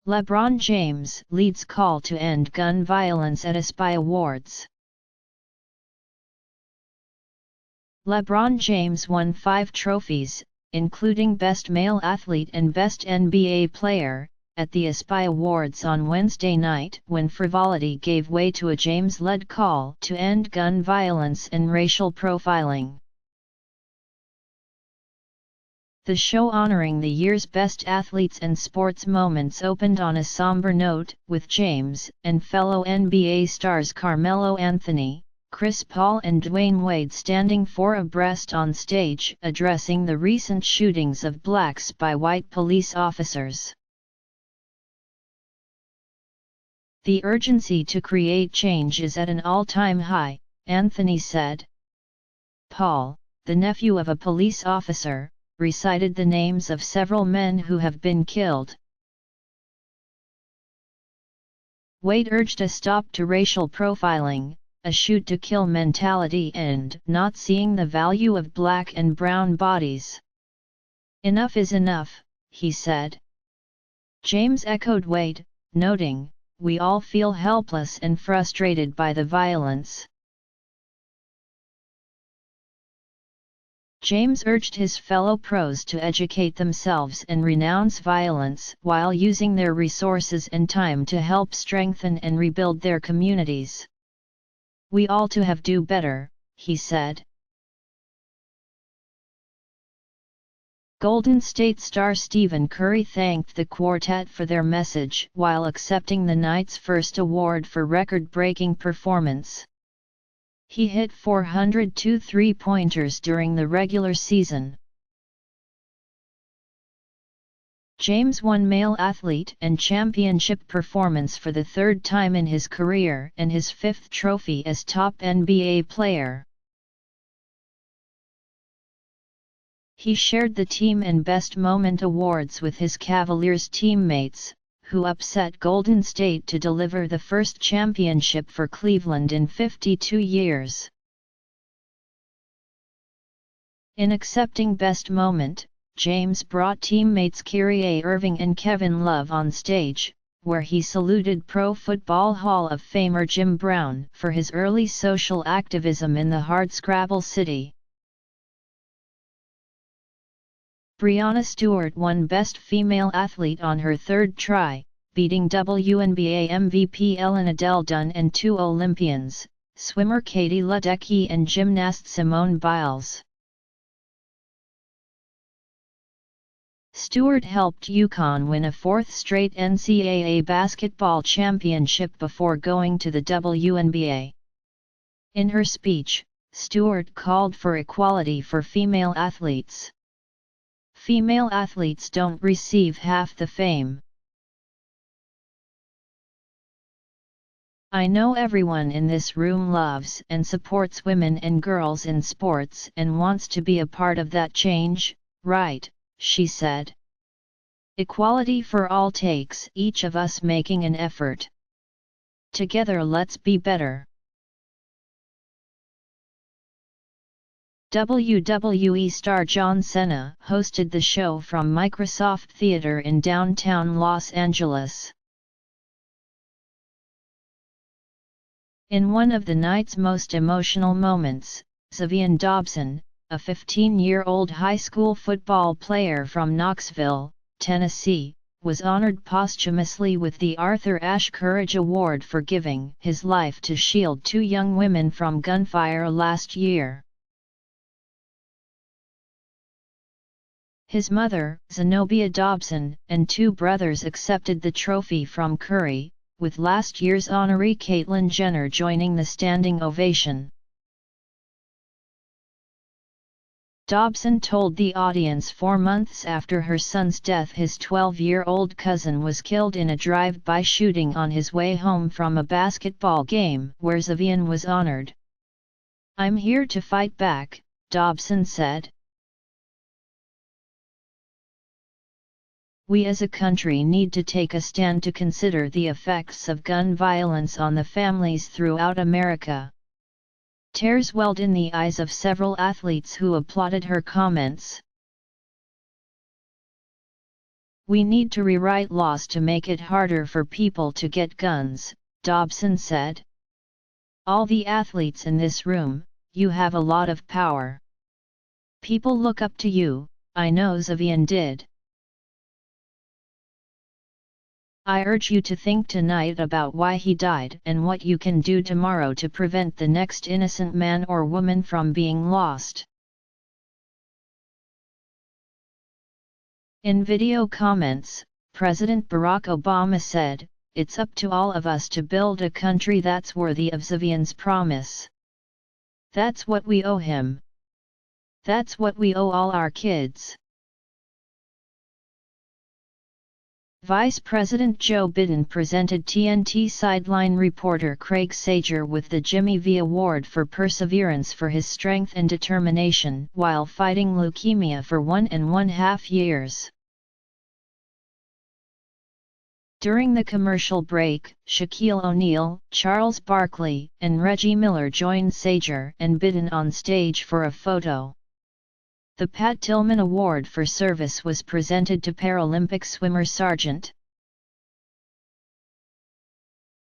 LeBron James leads call to end gun violence at ESPY Awards. LeBron James won 5 trophies, including Best Male Athlete and Best NBA Player, at the ESPY Awards on Wednesday night when frivolity gave way to a James-led call to end gun violence and racial profiling. The show honoring the year's best athletes and sports moments opened on a somber note, with James and fellow NBA stars Carmelo Anthony, Chris Paul and Dwyane Wade standing 4 abreast on stage addressing the recent shootings of blacks by white police officers. "The urgency to create change is at an all-time high," Anthony said. Paul, the nephew of a police officer, recited the names of several men who have been killed. Wade urged a stop to racial profiling, a shoot-to-kill mentality and not seeing the value of black and brown bodies. "Enough is enough," he said. James echoed Wade, noting, "We all feel helpless and frustrated by the violence." James urged his fellow pros to educate themselves and renounce violence while using their resources and time to help strengthen and rebuild their communities. "We all to have do better," he said. Golden State star Stephen Curry thanked the quartet for their message while accepting the night's first award for record-breaking performance. He hit 402 three-pointers during the regular season. James won Male Athlete and Championship Performance for the 3rd time in his career and his 5th trophy as top NBA player. He shared the Team and Best Moment awards with his Cavaliers teammates, who upset Golden State to deliver the first championship for Cleveland in 52 years. In accepting Best Moment, James brought teammates Kyrie Irving and Kevin Love on stage, where he saluted Pro Football Hall of Famer Jim Brown for his early social activism in the hardscrabble city. Breanna Stewart won Best Female Athlete on her 3rd try, beating WNBA MVP Elena Delle and 2 Olympians, swimmer Katie Ledecky and gymnast Simone Biles. Stewart helped UConn win a 4th straight NCAA basketball championship before going to the WNBA. In her speech, Stewart called for equality for female athletes. "Female athletes don't receive half the fame. I know everyone in this room loves and supports women and girls in sports and wants to be a part of that change, right?" she said. "Equality for all takes each of us making an effort. Together let's be better." WWE star John Cena hosted the show from Microsoft Theater in downtown Los Angeles. In one of the night's most emotional moments, Zaevion Dobson, a 15-year-old high school football player from Knoxville, Tennessee, was honored posthumously with the Arthur Ashe Courage Award for giving his life to shield 2 young women from gunfire last year. His mother, Zenobia Dobson, and 2 brothers accepted the trophy from Curry, with last year's honoree Caitlyn Jenner joining the standing ovation. Dobson told the audience 4 months after her son's death his 12-year-old cousin was killed in a drive-by shooting on his way home from a basketball game where Zaevion was honored. "I'm here to fight back," Dobson said. "We as a country need to take a stand to consider the effects of gun violence on the families throughout America." Tears welled in the eyes of several athletes who applauded her comments. "We need to rewrite laws to make it harder for people to get guns," Dobson said. "All the athletes in this room, you have a lot of power. People look up to you, I know Zaevion did. I urge you to think tonight about why he died and what you can do tomorrow to prevent the next innocent man or woman from being lost." In video comments, President Barack Obama said, "It's up to all of us to build a country that's worthy of Zavion's promise. That's what we owe him. That's what we owe all our kids." Vice President Joe Biden presented TNT sideline reporter Craig Sager with the Jimmy V Award for perseverance for his strength and determination while fighting leukemia for 1.5 years. During the commercial break, Shaquille O'Neal, Charles Barkley, and Reggie Miller joined Sager and Biden on stage for a photo. The Pat Tillman Award for service was presented to Paralympic swimmer Sgt.